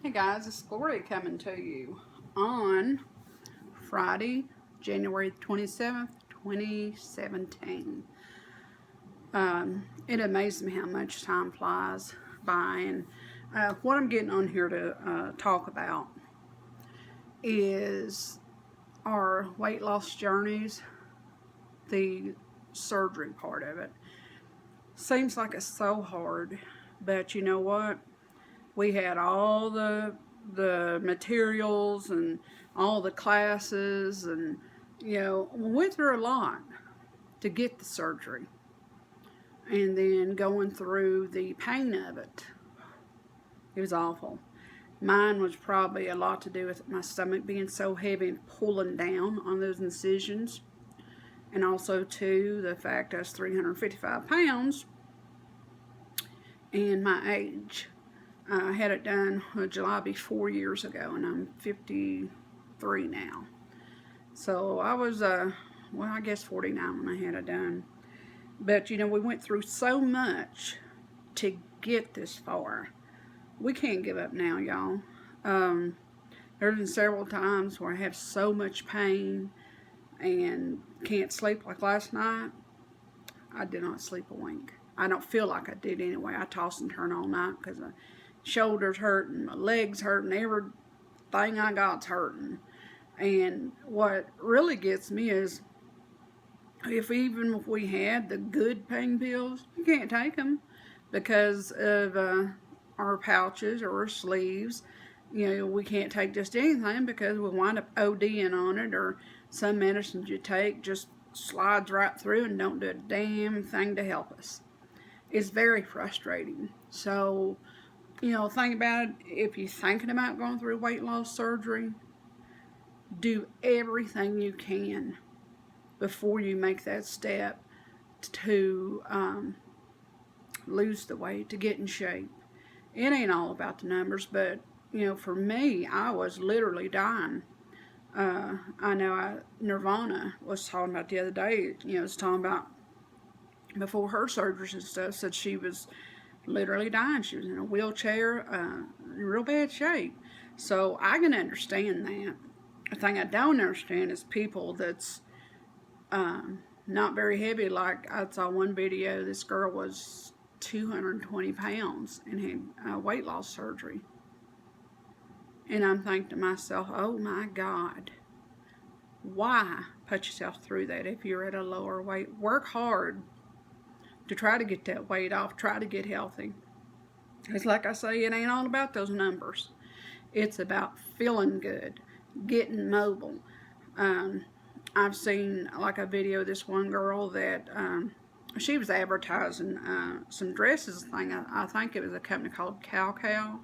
Hey guys, it's Gloria coming to you on Friday, January 27th, 2017. It amazes me how much time flies by, and what I'm getting on here to talk about is our weight loss journeys, the surgery part of it. Seems like it's so hard, but you know what? We had all the materials and all the classes, and we went through a lot to get the surgery, and then going through the pain of it. It was awful. Mine was probably a lot to do with my stomach being so heavy and pulling down on those incisions, and also too the fact I was 355 pounds and my age. I had it done July be 4 years ago, and I'm 53 now. So I was, I guess 49 when I had it done. But, we went through so much to get this far. We can't give up now, y'all. There's been several times where I have so much pain and can't sleep. Like last night, I did not sleep a wink. I don't feel like I did anyway. I toss and turn all night because my shoulders hurting, my legs hurting, everything I got's hurting. And what really gets me is, if we had the good pain pills, you can't take them because of our pouches or our sleeves. We can't take just anything because we wind up ODing on it, or some medicines you take just slides right through and don't do a damn thing to help us. It's very frustrating. So, think about it. If you're thinking about going through weight loss surgery, do everything you can before you make that step to lose the weight, to get in shape. It ain't all about the numbers, but, for me, I was literally dying. I know Nirvana was talking about the other day, was talking about before her surgeries and stuff, said she was literally dying. She was in a wheelchair, in real bad shape. So I can understand that. The thing I don't understand is people that's not very heavy. Like I saw one video, this girl was 220 pounds and had weight loss surgery. And I'm thinking to myself, oh my God, why put yourself through that if you're at a lower weight? Work hard to try to get that weight off, try to get healthy. It's like I say, it ain't all about those numbers. It's about feeling good, getting mobile. I've seen like a video of this one girl that she was advertising some dresses thing. I think it was a company called Cow,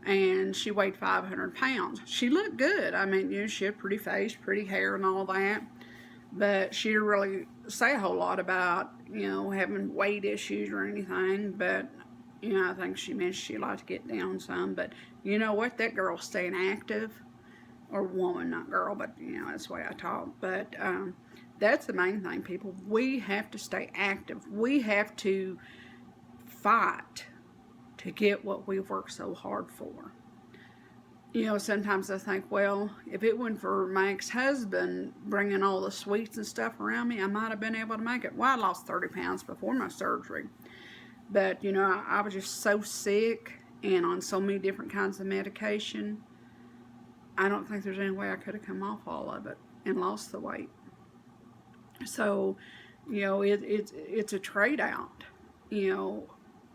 and she weighed 500 pounds. She looked good. I mean, she had pretty face, pretty hair and all that. But she didn't really say a whole lot about, having weight issues or anything. But, I think she mentioned she'd like to get down some. But you know what? That girl's staying active. Or woman, not girl, but, that's the way I talk. But that's the main thing, people. We have to stay active. We have to fight to get what we've worked so hard for. Sometimes I think, well, if it wasn't for my ex-husband bringing all the sweets and stuff around me, I might have been able to make it. Well, I lost 30 pounds before my surgery. But, I was just so sick and on so many different kinds of medication. I don't think there's any way I could have come off all of it and lost the weight. So, it's a trade-out.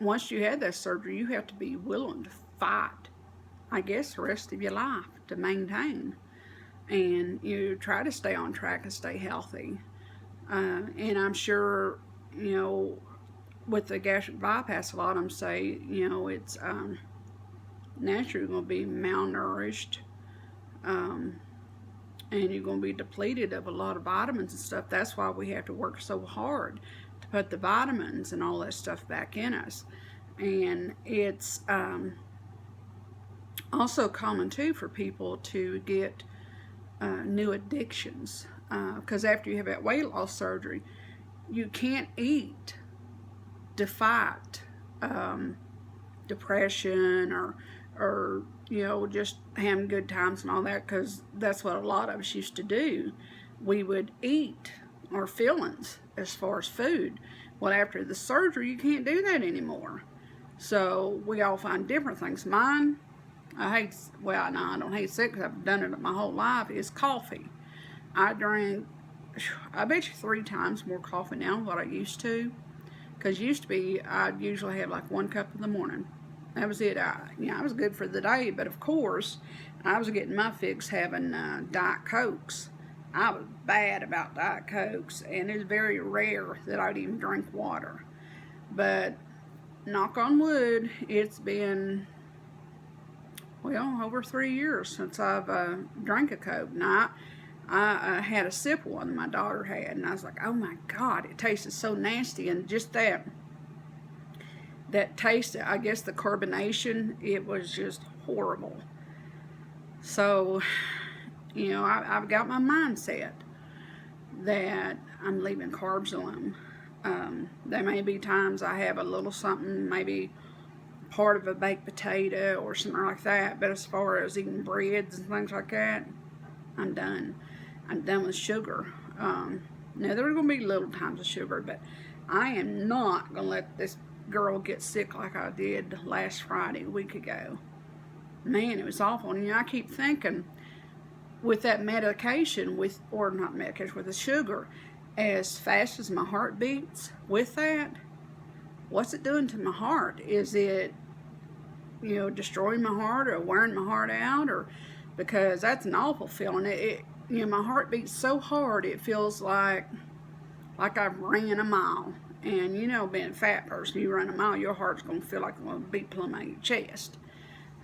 Once you had that surgery, you have to be willing to fight, I guess, the rest of your life to maintain. And you try to stay on track and stay healthy. And I'm sure, with the gastric bypass, a lot of them say, it's naturally going to be malnourished. And you're going to be depleted of a lot of vitamins and stuff. That's why we have to work so hard to put the vitamins and all that stuff back in us. And it's also common too for people to get new addictions, because after you have that weight loss surgery, you can't eat to fight depression or or, just having good times and all that, because that's what a lot of us used to do. We would eat our feelings as far as food. Well, after the surgery, you can't do that anymore. So we all find different things. Mine, no, I don't hate sick because I've done it my whole life, is coffee. I drink, I bet you 3 times more coffee now than what I used to. Because used to be, I'd usually have like 1 cup in the morning. That was it. I was good for the day, but of course, I was getting my fix having Diet Cokes. I was bad about Diet Cokes, and it's very rare that I'd even drink water. But knock on wood, it's been, over 3 years since I've drank a Coke. Now, I had a sip of one that my daughter had, and I was like, oh my God, it tasted so nasty. And just that taste, I guess the carbonation, it was just horrible. So, I've got my mindset that I'm leaving carbs alone. There may be times I have a little something, maybe part of a baked potato or something like that, but as far as eating breads and things like that, I'm done. I'm done with sugar. Now, there are going to be little times of sugar, but I am not going to let this girl get sick like I did last Friday, a week ago. Man, it was awful. And I keep thinking, with that medication, with the sugar, as fast as my heart beats with that, what's it doing to my heart? Is it, destroying my heart or wearing my heart out? Or because that's an awful feeling. My heart beats so hard it feels like I've ran a mile. And being a fat person, you run a mile, your heart's gonna feel like it's gonna beat plumb out your chest.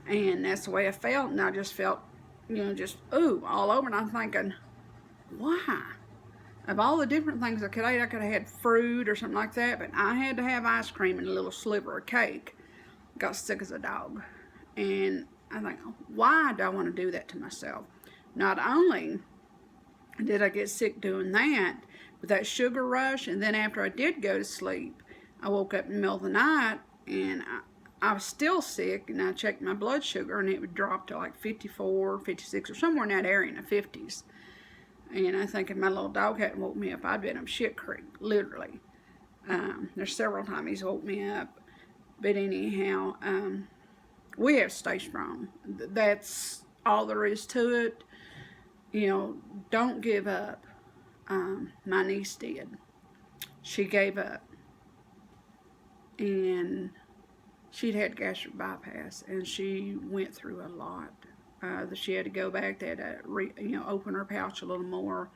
And that's the way I felt, and I just felt, all over. And I'm thinking, why? Of all the different things I could eat, I could have had fruit or something like that, but I had to have ice cream and a little sliver of cake. Got sick as a dog. And I think, why do I want to do that to myself? Not only did I get sick doing that, with that sugar rush, and then after I did go to sleep, I woke up in the middle of the night, and I was still sick, and I checked my blood sugar, and it would drop to like 54, 56, or somewhere in that area in the 50s. And I think if my little dog hadn't woke me up, I'd been up shit creek, literally. There's several times he's woke me up. But anyhow, we have to stay strong. That's all there is to it. Don't give up. My niece did. She gave up. And she'd had gastric bypass, and she went through a lot. She had to go back. They had to open her pouch a little more.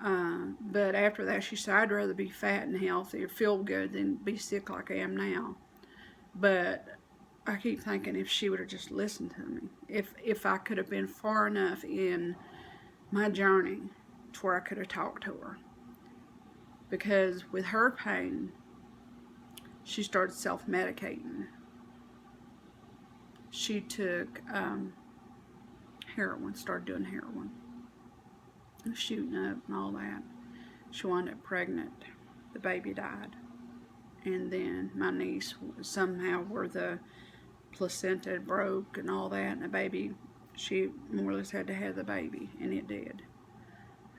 But after that, she said, I'd rather be fat and healthy or feel good than be sick like I am now. But I keep thinking, if she would have just listened to me, if I could have been far enough in my journey to where I could have talked to her. Because with her pain, she started self-medicating. She took heroin, started doing heroin, shooting up and all that. She wound up pregnant. The baby died. And then my niece, somehow where the placenta broke and all that, and the baby, she more or less had to have the baby, and it did.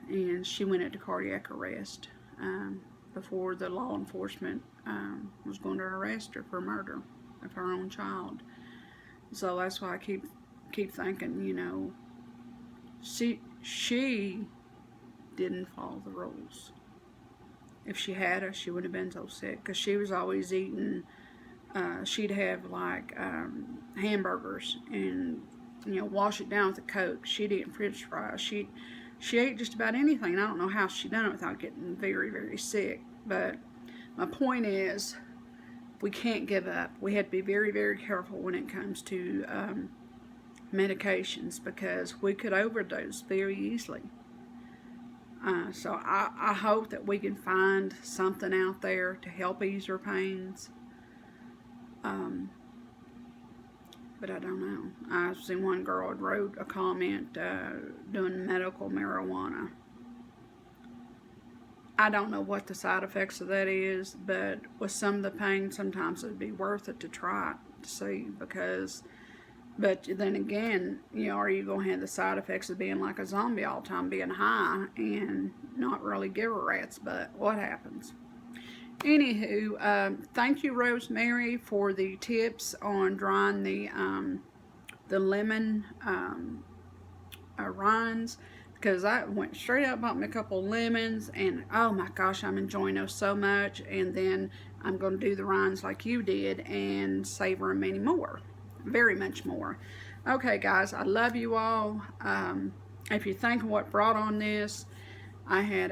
And she went into cardiac arrest before the law enforcement was going to arrest her for murder of her own child. So that's why I keep thinking, she didn't follow the rules. If she had us, she wouldn't have been so sick, because she was always eating. She'd have like hamburgers and wash it down with a Coke. She'd eat French fries. She ate just about anything. And I don't know how she done it without getting very, very sick. But my point is, we can't give up. We have to be very, very careful when it comes to medications, because we could overdose very easily. So I hope that we can find something out there to help ease her pains. But I don't know. I've seen one girl had wrote a comment doing medical marijuana. I don't know what the side effects of that is, but with some of the pain, sometimes it'd be worth it to try it to see, because But then again, are you going to have the side effects of being like a zombie all the time, being high and not really give a rat's butt what happens? Anywho, thank you, Rosemary, for the tips on drying the lemon rinds, because I went straight out, bought me a couple of lemons, and oh my gosh, I'm enjoying those so much. And then I'm going to do the rinds like you did and savor them many more, very much more. Okay, guys, I love you all. If you think of what brought on this, I had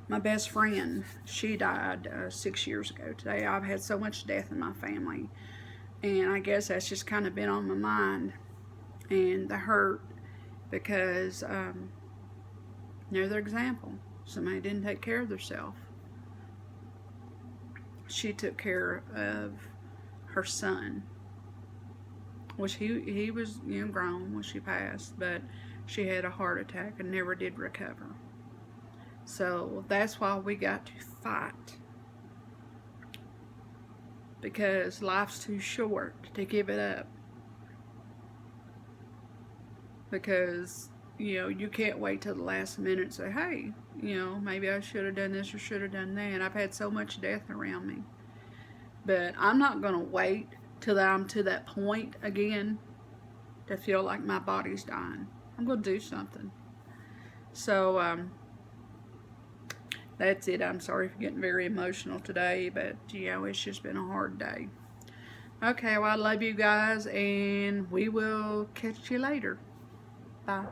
my best friend, she died 6 years ago today. I've had so much death in my family, and I guess that's just kind of been on my mind, and the hurt, because another example, somebody didn't take care of themselves. She took care of her son, which he was grown when she passed, but she had a heart attack and never did recover. So that's why we got to fight, because life's too short to give it up. Because you can't wait till the last minute and say, hey, maybe I should have done this or should have done that. I've had so much death around me, but I'm not going to wait till I'm to that point again to feel like my body's dying. I'm going to do something. So that's it. I'm sorry for getting very emotional today, but it's just been a hard day. Okay, well, I love you guys, and we will catch you later. Bye.